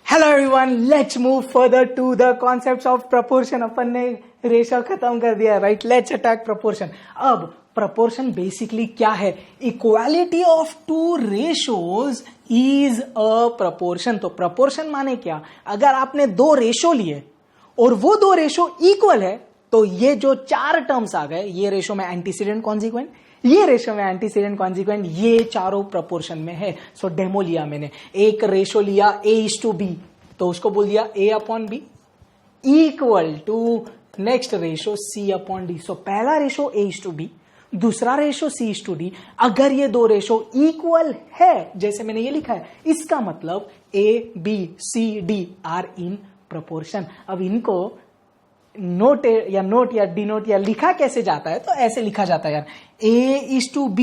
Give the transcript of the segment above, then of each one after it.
Hello everyone, let's move further to the concepts of proportion. अपन ने ratio खत्म कर दिया, राइट? Let's attack proportion. अब प्रपोर्शन बेसिकली क्या है? Equality of two ratios is a proportion. तो प्रपोर्शन माने क्या? अगर आपने दो रेशो लिए और वो दो रेशो इक्वल है तो ये जो चार टर्म्स आ गए, ये रेशो में एंटीसीडेंट कॉन्सिक्वेंट, ये रेशो में एंटीसीडेंट कॉन्सिक्वेंट, ये चारों प्रपोर्शन में है। सो डेमो लिया मैंने, एक रेशो लिया A:B, तो उसको बोल दिया A/B equal to next ratio C/D। So पहला रेशो A:B, दूसरा रेशो C:D। अगर ये दो रेशो इक्वल है, जैसे मैंने ये लिखा है, इसका मतलब A, B, C, D are in proportion. अब इनको नोट या डिनोट या लिखा कैसे जाता है? तो ऐसे लिखा जाता है यार, A:B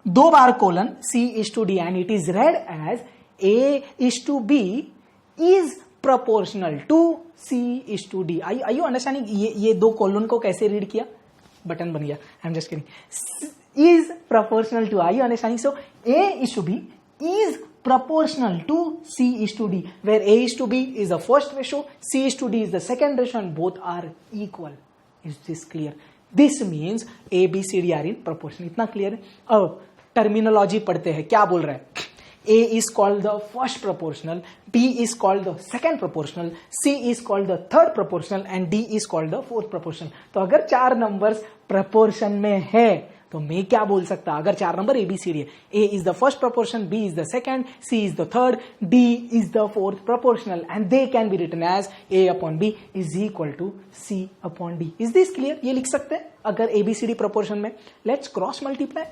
दो बार colon C:D and it is read as A:B is proportional to C:D। I you understanding? ये दो कोलन को कैसे रीड किया? बटन बन गया। I am just kidding. Is proportional to, I you understanding? So A:B is proportional to C:D, where A:B is the first ratio, C:D is the second ratio, and both are equal. Is this clear? This means A, B, C, D are in proportion. इतना clear है? अब terminology पढ़ते हैं, क्या बोल रहा है? A is called the first proportional, B is called the second proportional, C is called the third proportional, and D is called the fourth proportional. तो अगर चार नंबर्स प्रपोर्शन में है तो मैं क्या बोल सकता? अगर चार नंबर ABCD है, A is the first proportion, B is the second, C is the third, D is the fourth proportional, and they can be written as A/B is equal to C/D. Is this clear? ये लिख सकते हैं अगर ABCD proportion में। Let's cross multiply.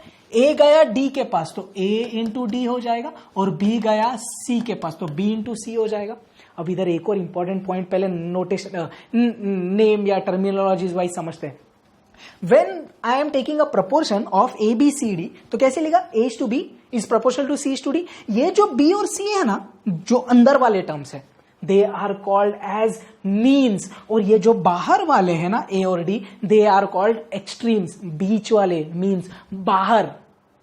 A गया D के पास तो A into D हो जाएगा, और B गया C के पास तो B into C हो जाएगा। अब इधर एक और इंपॉर्टेंट पॉइंट पहले नोटेशन नेम या टर्मिनोलॉजीज वाइज समझते हैं। When I am taking a proportion of ABCD, तो कैसे लिखा? A:B is proportional to C:D। ये जो B और C है ना, जो अंदर वाले टर्म्स है, they are called as means, और ये जो बाहर वाले हैं ना A और D, they are called extremes। बीच वाले means, बाहर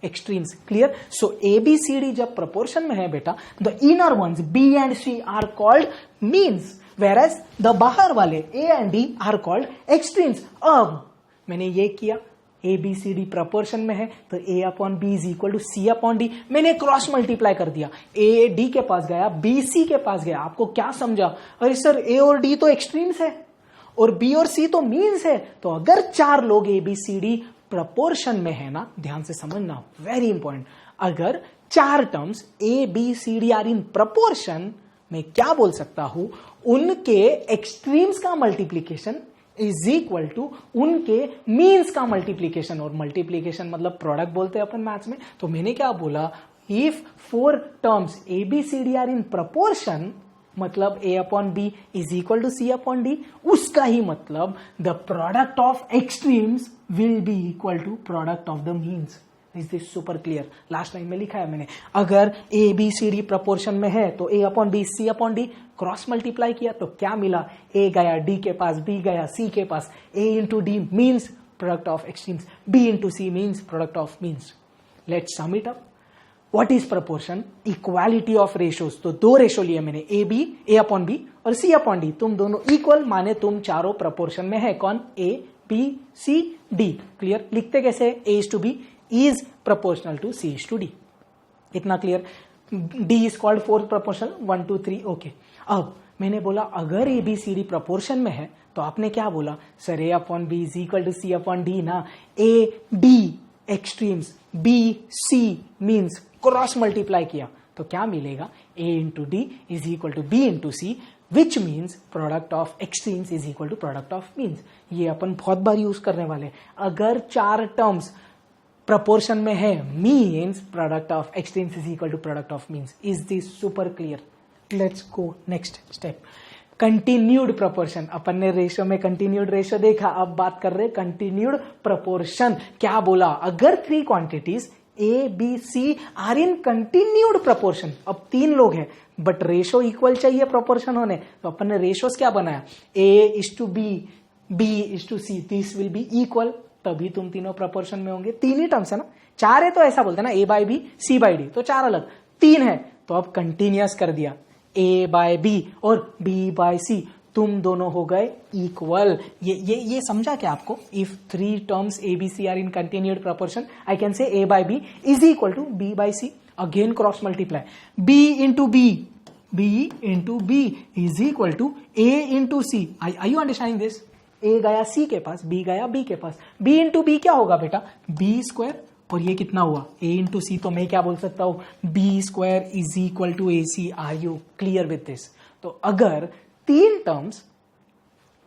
extremes। क्लियर? सो ABCD जब proportion में है बेटा, the inner ones B and C are called means, whereas the बाहर वाले A and D are called extremes। अब मैंने ये किया, ABCD प्रपोर्शन में है तो A/B is equal to C/D। मैंने क्रॉस मल्टीप्लाई कर दिया, A D के पास गया, B C के पास गया। आपको क्या समझा? अरे सर, A और D तो एक्सट्रीम्स है और B और C तो मीन्स है। तो अगर चार लोग ABCD प्रपोर्शन में है ना, ध्यान से समझना, वेरी इंपॉर्टेंट, अगर चार terms ABCD are in proportion, मैं क्या बोल सकता हूं? उनके एक्सट्रीम्स का मल्टीप्लीकेशन इज इक्वल टू उनके मीन्स का मल्टीप्लीकेशन। और मल्टीप्लीकेशन मतलब प्रोडक्ट बोलते हैं अपन मैथ्स में। तो मैंने क्या बोला? If four terms ABCD are in proportion, मतलब A/B is equal to C/D, उसका ही मतलब the product of extremes will be equal to product of the means. Is this super clear? Last line में लिखा है मैंने, अगर ABCD प्रपोर्शन में है तो A/B C/D, क्रॉस मल्टीप्लाई किया तो क्या मिला? A गया D के पास, B गया C के पास, A into D means product of extremes, B into C means product of means. Let's sum it up. What is proportion? Equality of ratios. तो दो रेशो लिए मैंने, A/B और C/D। तुम दोनों इक्वल माने तुम चारों प्रपोर्शन में है। कौन? A, B, C, D। Clear? लिखते कैसे? A:B is proportional to C:D। इतना clear? D is called fourth proportional, 1 2 3। Okay, अब मैंने बोला अगर ABCD प्रपोर्शन में है तो आपने क्या बोला? Sir A/B is equal to C/D ना। A D extremes, B C means cross multiply किया तो क्या मिलेगा? A into D is equal to B into C, which means product of extremes is equal to product of means। ये अपन बहुत बार use करने वाले। अगर चार टर्म्स प्रपोर्शन में है, means product of extremes is equal to product of means. Is this super clear? Let's go next step, continued proportion. अपन ने रेशो में कंटिन्यूड रेशो देखा, अब बात कर रहे कंटिन्यूड प्रपोर्शन। क्या बोला? अगर three quantities ABC are in continued proportion, अब तीन लोग हैं बट रेशो इक्वल चाहिए प्रपोर्शन होने, तो अपन ने रेशोस क्या बनाया? A:B, B:C, this will be equal, तभी तुम तीनों प्रपोर्शन में होंगे। तीन ही टर्म्स है ना, चार है तो ऐसा बोलते हैं ना, A/B C/D, तो चार अलग, तीन है तो अब कंटिन्यूअस कर दिया। A by B और B by C, तुम दोनों हो गए इक्वल। ये समझा क्या आपको? If 3 terms A B C are in continued proportion, I can say A by B is equal to B by C। Again cross multiply, B into B, B into B is equal to A into C। I you understanding this? A गया C के पास, B गया B के पास, B into B क्या होगा बेटा? B square, और ये कितना हुआ? A into C। तो मैं क्या बोल सकता हूं? B square is equal to AC। Are you clear with this? तो अगर 3 terms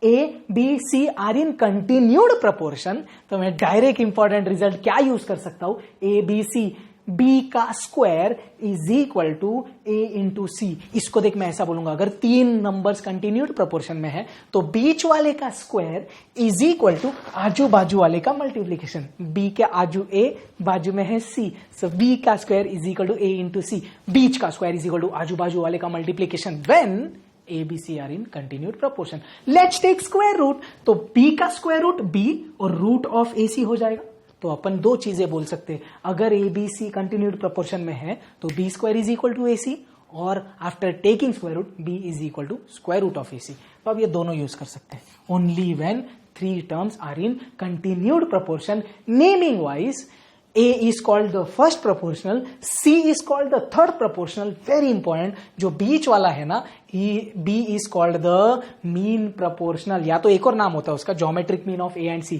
A B C are in continued proportion, तो मैं डायरेक्ट इंपॉर्टेंट रिजल्ट क्या यूज कर सकता हूं? A B C, B का square is equal to A into C। इसको देख, मैं ऐसा बोलूंगा, अगर 3 नंबर्स कंटिन्यूड प्रोपोर्शन में है तो बीच वाले का स्क्वायर इज इक्वल टू आजू बाजू वाले का मल्टीप्लीकेशन। B के आजू A, बाजू में है C, सो B का square is equal to A into C। बीच का स्क्वायर इज इक्वल टू आजू बाजू वाले का multiplication when A B C are in continued proportion. Let's take square root, तो B का स्क्वायर रूट B और रूट ऑफ AC हो जाएगा। तो अपन 2 चीजें बोल सकते हैं, अगर A B C continued proportion में है तो B square is equal to AC, और after taking square root B is equal to square root of AC। तो अब ये दोनों यूज कर सकते हैं only when 3 terms are in continued proportion. Naming wise A is called the first proportional, C is called the third proportional, very important। जो बीच वाला है ना, B is called the mean proportional, या तो एक और नाम होता है उसका geometric mean of A and C।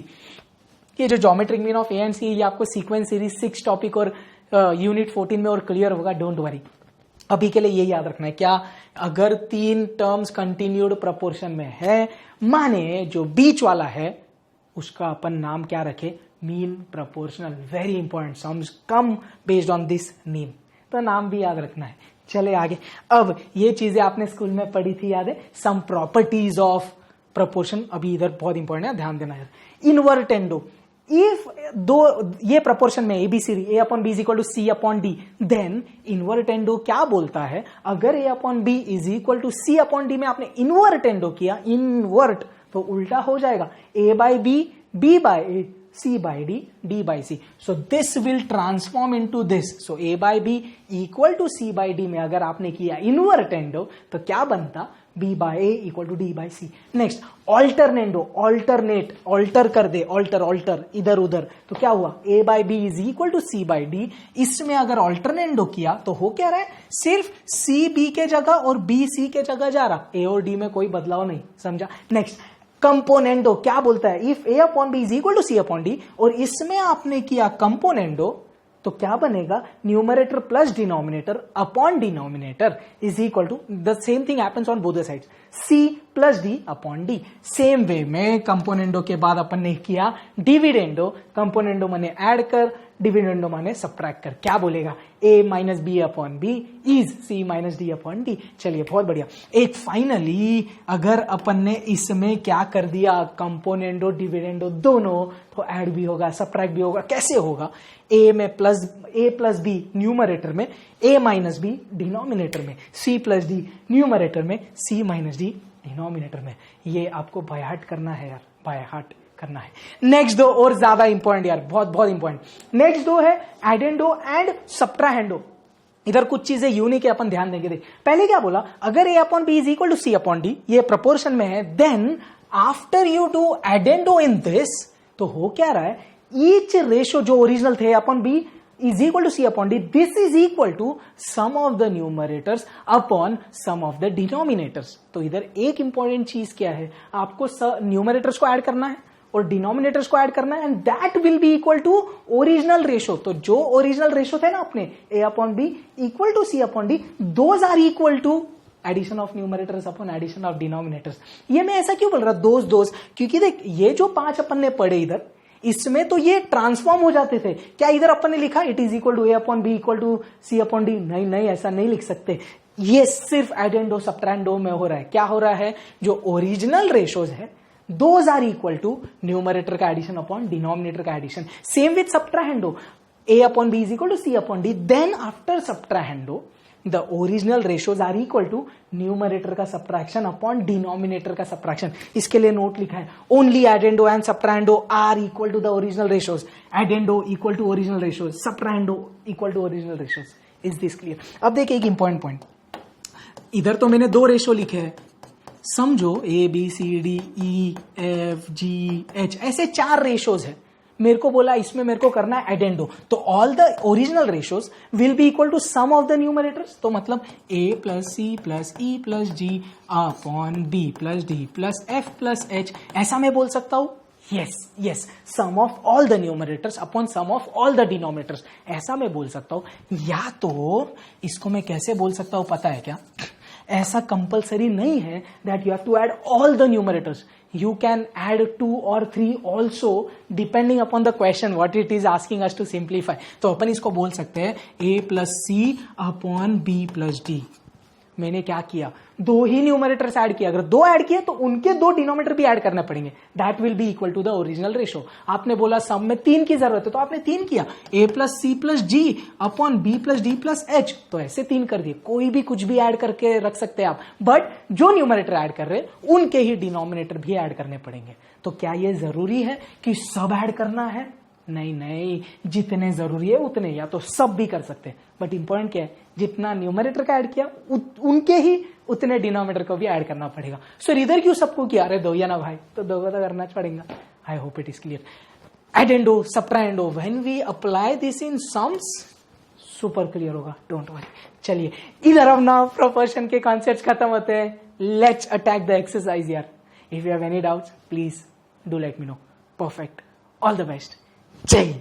ये जो geometric mean of A and C, ये आपको सीक्वेंस सीरीज 6 टॉपिक और यूनिट 14 में और क्लियर होगा, डोंट वरी। अभी के लिए ये याद रखना है, क्या? अगर 3 टर्म्स कंटिन्यूड प्रोपोर्शन में है, माने जो बीच वाला है उसका अपन नाम क्या रखे? Mean proportional. Very important, sums come based on this name, तो नाम भी याद रखना है। चले आगे। अब ये चीजें आपने स्कूल में पढ़ी थी, याद है? Some properties of proportion. अभी इधर बहुत इंपॉर्टेंट है, ध्यान देना यार। इनवर्टेंडो, इफ ये प्रोपोर्शन में ABCD, A upon B is equal to C upon D, then invertendo क्या बोलता है? अगर A upon B is equal to C upon D में आपने इनवर्टेंडो किया, इनवर्ट, तो उल्टा हो जाएगा, A by B, B by A, C by D, D by C। So this will transform into this। So A by B equal to C by D में अगर आपने किया इनवर्टेंडो तो क्या बनता? B by A equal to D by C। Next alternendo, alternate, alter कर दे, alter इधर उधर, तो क्या हुआ? A by B is equal to C by D। इसमें अगर ऑल्टरनेंडो किया तो हो क्या रहा है? सिर्फ C B के जगह और B C के जगह जा रहा, A और D में कोई बदलाव नहीं, समझा? नेक्स्ट कंपोनेंडो क्या बोलता है? If A upon B is equal to C upon D, और इसमें आपने किया कंपोनेंडो, तो क्या बनेगा? Numerator plus denominator upon denominator is equal to the same thing happens on both the sides, C plus D upon D। Same way में componendo के बाद अपन ने किया डिविडेंडो। कंपोनेंडो माने ऐड कर, डिविडेंडो माने सब्ट्रैक्ट कर। क्या बोलेगा? A minus B upon B is C minus D upon D. चलिए बहुत बढ़िया। एक फाइनली अगर अपन ने इसमें क्या कर दिया, कंपोनेंडो डिविडेंडो दोनों, तो ऐड भी होगा सब्ट्रैक्ट भी होगा। कैसे होगा? A में A प्लस बी न्यूमरेटर में, A माइनस बी डिनोमिनेटर में, C प्लस डी न्यूमरेटर में, C माइनस डी डिनोमिनेटर में। ये आपको बाय हार्ट करना है यार, बाय हार्ट करना है। नेक्स्ट 2 और ज्यादा इंपॉर्टेंट यार, बहुत बहुत इंपॉर्टेंट। नेक्स्ट 2 है एडेंडो एंड सब्ट्राहेंडो। इधर कुछ चीजें यूनिक है, अपन ध्यान देंगे। पहले क्या बोला? अगर A upon B is equal to C upon D, ये प्रोपोर्शन में है, then after you do addendo in this, तो हो क्या रहा है? ईच रेशो जो ओरिजिनल थे upon B is equal to C upon D, this is equal to sum of the numerators upon sum of the denominators। तो इधर एक इंपॉर्टेंट चीज क्या है? आपको न्यूमरेटर्स को ऐड करना है और डिनोमिनेटर्स को ऐड करना है, and that will be equal to original ratio. तो जो ओरिजिनल रेशो थे ना अपने, A upon B equal to C upon D, those are equal to addition of numerators upon addition of denominators. ये मैं ऐसा क्यों बोल रहा? दोज, क्योंकि देख ये जो 5 अपन ने पढ़े इधर, इसमें तो ये ट्रांसफॉर्म हो जाते थे। क्या इधर अपन ने लिखा it is equal to A upon B equal to C upon D? नहीं, ऐसा नहीं लिख सकते। ये सिर्फ एडेंडो सब्ट्रैंडो में हो रहा है। क्या हो रहा है? जो ओरिजिनल रेशोज है, those are equal to numerator का एडिशन अपॉन डिनोमिनेटर का addition. Same with subtrahendo, A upon B is equal to C upon D, then after subtrahendo the original ratios are equal to numerator का subtraction upon denominator का subtraction. इसके लिए note लिखा है, only addendo and subtrahendo are equal to the original ratios. Addendo equal to original ratios, subtrahendo equal to original ratios. Is this clear? अब देखिए एक important point, इधर तो मैंने 2 रेशो लिखे हैं, समझो ABCDEFGH ऐसे 4 रेशोज है। मेरे को बोला इसमें मेरे को करना है एडेंडो, तो all the original ratios will be equal to sum of the numerators. तो मतलब A plus C plus E plus G upon B plus D plus F plus H, ऐसा मैं बोल सकता हूं। Yes, sum of all the numerators upon sum of all the denominators, ऐसा मैं बोल सकता हूं। या तो इसको मैं कैसे बोल सकता हूं पता है क्या? ऐसा कंपलसरी नहीं है that you have to add all the numerators, you can add 2 or 3 also depending upon the question what it is asking us to simplify। तो अपन इसको बोल सकते हैं A plus C upon B plus D। मैंने क्या किया, 2 ही numerators add किया, अगर 2 ऐड किए तो उनके 2 डिनोमिनेटर भी ऐड करने पड़ेंगे, that will be equal to the original ratio. आपने बोला सम में 3 की जरूरत है तो आपने 3 किया, A plus C plus G upon B plus D plus H, तो ऐसे 3 कर दिए। कोई भी कुछ भी ऐड करके रख सकते हैं आप, बट जो न्यूमरेटर ऐड कर रहे हैं उनके ही डिनोमिनेटर भी ऐड करने पड़ेंगे। तो क्या ये जरूरी है कि सब ऐड करना है? नहीं, जितने जरूरी है उतने, या तो सब भी कर सकते हैं, बट इंपॉर्टेंट क्या है, जितना न्यूमरेटर का ऐड किया उनके ही उतने डिनोमिनेटर को भी ऐड करना पड़ेगा। सो इधर क्यों सबको किया? अरे दो या ना भाई, तो 2 को तो करना पड़ेगा। I hope it is clear. Addendo, subtrahendo, when we apply this in sums, super clear होगा, डोंट वरी। चलिए इधर अब ना प्रोपोर्शन के कॉन्सेप्ट्स खत्म होते हैं, लेट्स अटैक द एक्सरसाइज यार। If you have any doubts please do let me know. Perfect, all the best, जय हिंद।